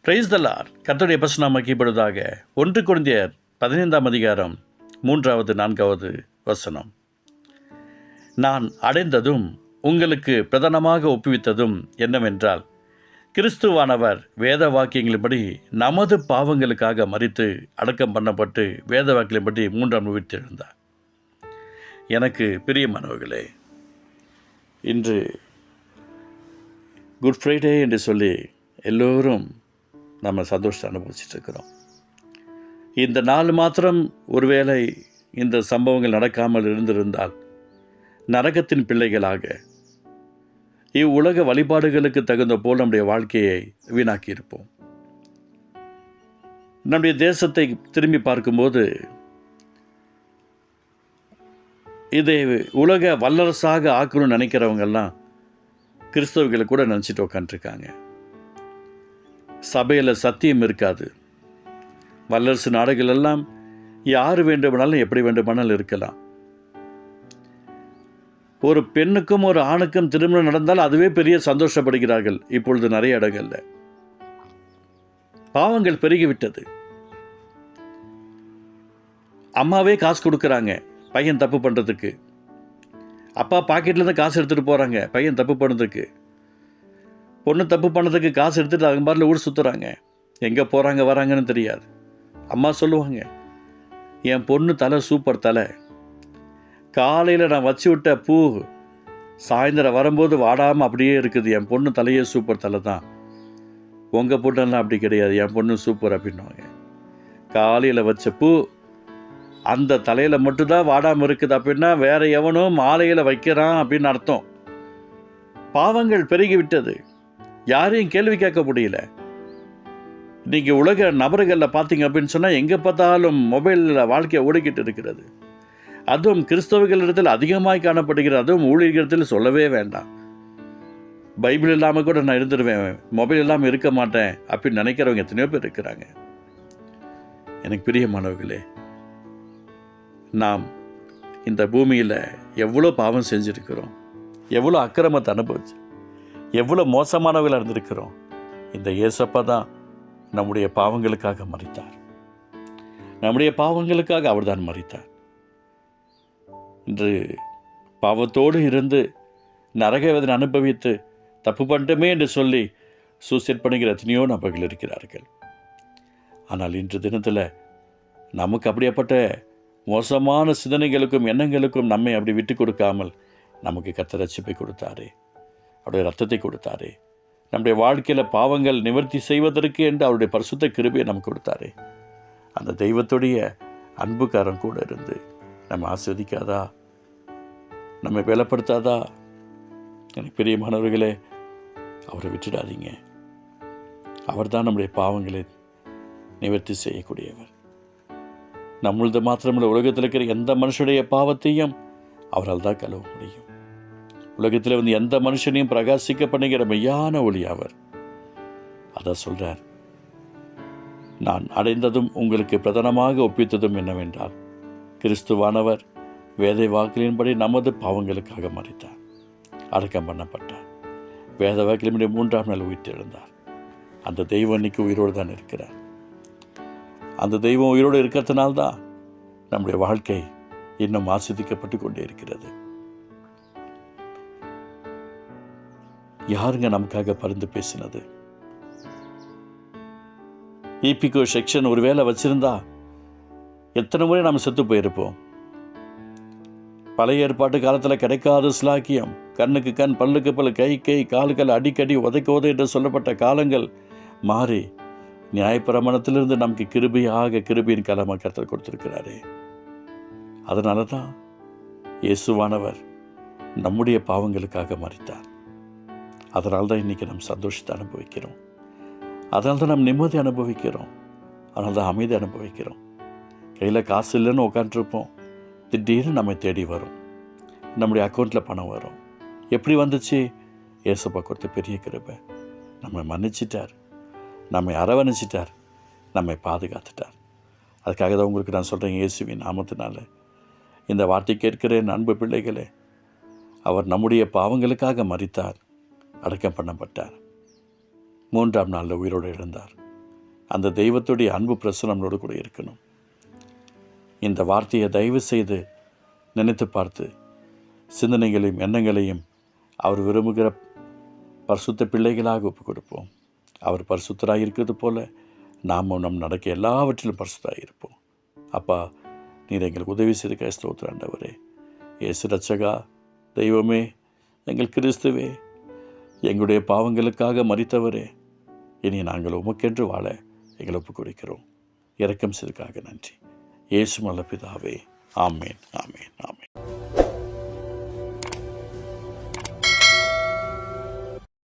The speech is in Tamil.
Praise the Lord. கர்த்தருடைய பரிசுத்தம் மகிமைப்படுவதாக. 1 கொரிந்தியர் 15ஆம் அதிகாரம் 3வது 4வது வசனம். நான் அடைந்ததும் உங்களுக்கு பிரதானமாக ஒப்புவித்ததும் என்னவென்றால், கிறிஸ்துவானவர் வேத வாக்கியங்களின்படி நமது பாவங்களுக்காக மரித்து அடக்கம் பண்ணப்பட்டு வேத வாக்கியங்களின்படி 3ஆம் நாள் உயிர்த்தெழுந்தார். எனக்கு பிரியமானவர்களே, இன்று குட் ஃப்ரைடே என்று சொல்லி எல்லோரும் நம்ம சந்தோஷத்தை அனுபவிச்சிட்ருக்கிறோம். இந்த நாள் மாத்திரம் ஒருவேளை இந்த சம்பவங்கள் நடக்காமல் இருந்திருந்தால் நரகத்தின் பிள்ளைகளாக இவ்வுலக வழிபாடுகளுக்கு தகுந்த போல் நம்முடைய வாழ்க்கையை வீணாக்கியிருப்போம். நம்முடைய தேசத்தை திரும்பி பார்க்கும்போது இதை உலக வல்லரசாக ஆக்கணும்னு நினைக்கிறவங்கெல்லாம் கிறிஸ்தவர்களை கூட நினச்சிட்டு உட்காந்துருக்காங்க. சபையில் சத்தியம் இருக்காது. வல்லரசு நாடுகள் எல்லாம் யார் வேண்டுமானாலும் எப்படி வேண்டுமானாலும் இருக்கலாம். ஒரு பெண்ணுக்கும் ஒரு ஆணுக்கும் திருமணம் நடந்தால் அதுவே பெரிய சந்தோஷப்படுகிறார்கள். இப்பொழுது நிறைய இடங்கள்ல பாவங்கள் பெருகிவிட்டது. அம்மாவே காசு கொடுக்குறாங்க பையன் தப்பு பண்ணுறதுக்கு. அப்பா பாக்கெட்லேருந்து காசு எடுத்துகிட்டு போகிறாங்க பையன் தப்பு பண்ணதுக்கு. பொண்ணு தப்பு பண்ணதுக்கு காசு எடுத்துகிட்டு அவங்க பாட்டில் ஊர் சுற்றுறாங்க. எங்கே போகிறாங்க வராங்கன்னு தெரியாது. அம்மா சொல்லுவாங்க, என் பொண்ணு தலை சூப்பர் தலை, காலையில் நான் வச்சு விட்ட பூ சாயந்தரம் வரும்போது வாடாமல் அப்படியே இருக்குது. என் பொண்ணு தலையே சூப்பர் தலை தான். உங்கள் பொண்ணெல்லாம் அப்படி கிடையாது, என் பொண்ணு சூப்பர் அப்படின்னுவாங்க. காலையில் வச்ச பூ அந்த தலையில் மட்டும்தான் வாடாமல் இருக்குது அப்படின்னா வேற எவனும் மாலையில் வைக்கிறான் அப்படின்னு அர்த்தம். பாவங்கள் பெருகிவிட்டது. யாரையும் கேள்வி கேட்க முடியல. இன்றைக்கி உலக நபர்களில் பார்த்தீங்க அப்படின்னு சொன்னால் எங்கே பார்த்தாலும் மொபைலில் வாழ்க்கையை ஓடிக்கிட்டு இருக்கிறது. அதுவும் கிறிஸ்தவர்களிடத்தில் அதிகமாக காணப்படுகிறது. அதுவும் ஊழியர்களிடத்தில் சொல்லவே வேண்டாம். பைபிள் இல்லாமல் கூட நான் இருந்துடுவேன், மொபைல் இல்லாமல் இருக்க மாட்டேன் அப்படின்னு நினைக்கிறவங்க எத்தனையோ பேர் இருக்கிறாங்க. எனக்கு பிரியமானவர்களே, நாம் இந்த பூமியில் எவ்வளோ பாவம் செஞ்சுருக்கிறோம், எவ்வளோ அக்கிரமத்தை அனுபவிச்சு, எவ்வளோ மோசமானவர்களாக இருந்திருக்கிறோம். இந்த இயேசப்பா தான் நம்முடைய பாவங்களுக்காக மரித்தார். நம்முடைய பாவங்களுக்காக அவர் தான் மரித்தார். இன்று பாவத்தோடு இருந்து நரக வேதனை அனுபவித்து தப்பு பண்ணிட்டோமே என்று சொல்லி சூசைட் பண்ணுகிற எத்தனையோ நபர்கள் இருக்கிறார்கள். ஆனால் இன்று தினத்தில் நமக்கு அப்படியேப்பட்ட மோசமான சிந்தனைகளுக்கும் எண்ணங்களுக்கும் நம்மை அப்படி விட்டு கொடுக்காமல் நமக்கு கர்த்தர் ரட்சிப்பை கொடுத்தாரே, அவருடைய ரத்தத்தை கொடுத்தாரே, நம்முடைய வாழ்க்கையில் பாவங்கள் நிவர்த்தி செய்வதற்கு என்று அவருடைய பரிசுத்த கிருபையை நமக்கு கொடுத்தாரே. அந்த தெய்வத்துடைய அன்புக்காரன் கூட இருந்து நம்ம ஆஸ்வதிக்காதா, நம்மை பலப்படுத்தாதா? எனக்கு பிரியமானவர்களே, அவரை விட்டுடாதீங்க. அவர் தான் நம்முடைய பாவங்களை நிவர்த்தி செய்யக்கூடியவர். நம்மளது மாத்திரமில்லை, உலகத்தில் இருக்கிற எந்த மனுஷனுடைய பாவத்தையும் அவரால் தான் கழுவ முடியும். உலகத்தில் எந்த மனுஷனையும் பிரகாசிக்க பண்ணுகிற மெய்யான ஒளி அவர். அதான் சொல்றார், நான் அடைந்ததும் உங்களுக்கு பிரதானமாக ஒப்பித்ததும் என்னவென்றால், கிறிஸ்துவானவர் வேத வாக்கிலின்படி நமது பாவங்களுக்காக மரித்தார், அடக்கம் பண்ணப்பட்டார், வேத வாக்கிலின்படி 3ஆம் நாள் உயிர்த்தெழுந்தார். அந்த தெய்வம் இன்னைக்கு உயிரோடு தான் இருக்கிறார். அந்த தெய்வம் உயிரோடு இருக்கிறதுனால்தான் நம்முடைய வாழ்க்கை இன்னும் ஆஸ்வதிக்கப்பட்டு கொண்டே இருக்கிறது. யாருங்க நமக்காக பரிந்து பேசினது? ஈபிகோ செக்ஷன் ஒரு வேளை வச்சிருந்தா எத்தனை முறை நாம் செத்து போயிருப்போம். பழைய ஏற்பாட்டு காலத்தில் கிடைக்காத சிலாக்கியம், கண்ணுக்கு கண் பல்லுக்கு பல், கை கை காலுக்கள் அடிக்கடி உதைக்க என்று சொல்லப்பட்ட காலங்கள் மாறி நியாயப்பிரமாணத்திலிருந்து நமக்கு கிருபையின் காலமாக கர்த்தர் கொடுத்திருக்கிறாரே. அதனால தான் இயேசுவானவர் நம்முடைய பாவங்களுக்காக மரித்தார். அதனால தான் இன்றைக்கி நம்ம சந்தோஷத்தை அனுபவிக்கிறோம். அதனால தான் நம்ம நிம்மதி அனுபவிக்கிறோம். அதனால தான் அமைதி அனுபவிக்கிறோம். கையில் காசு இல்லைன்னு உட்காந்துருப்போம், திடீர்னு நம்மை தேடி வரும், நம்முடைய அக்கௌண்ட்டில் பணம் வரும். எப்படி வந்துச்சு? ஏசப்பா கொடுத்த பெரிய கிருபை. நம்மை மன்னிச்சிட்டார், நம்மை அரவணைச்சிட்டார், நம்மை பாதுகாத்துட்டார். அதுக்காக தான் உங்களுக்கு நான் சொல்கிறேன், இயேசுவின் நாமத்தினால இந்த வார்த்தை கேட்கிற என் அன்பு பிள்ளைகளே, அவர் நம்முடைய பாவங்களுக்காக மரித்தார், அடக்கம் பண்ணப்பட்டார், 3ஆம் நாளில் உயிரோடு எழுந்தார். அந்த தெய்வத்துடைய அன்பு பிரசனம் நம்மளோடு கூட இருக்கணும். இந்த வார்த்தையை தயவு செய்து நினைத்து பார்த்து சிந்தனைகளையும் எண்ணங்களையும் அவர் விரும்புகிற பரிசுத்த பிள்ளைகளாக ஒப்புக் கொடுப்போம். அவர் பரிசுத்தராக இருக்கிறது போல நாமும் நம் நடக்க எல்லாவற்றிலும் பரிசுத்தராக இருப்போம். அப்பா, நீர் எங்களுக்கு உதவி செய்து ஸ்தோத்திரம் ஆண்டவரே. இயேசு ரட்சகா, தெய்வமே, எங்கள் கிறிஸ்துவே, எங்களுடைய பாவங்களுக்காக மரித்தவரே, இனி நாங்கள் உமக்கென்று வாழ எங்களை ஒப்புக் கொடுக்கிறோம். இரக்கம் செய்ததற்காக நன்றி. இயேசு நல்ல பிதாவே. ஆமேன், ஆமேன், ஆமேன்.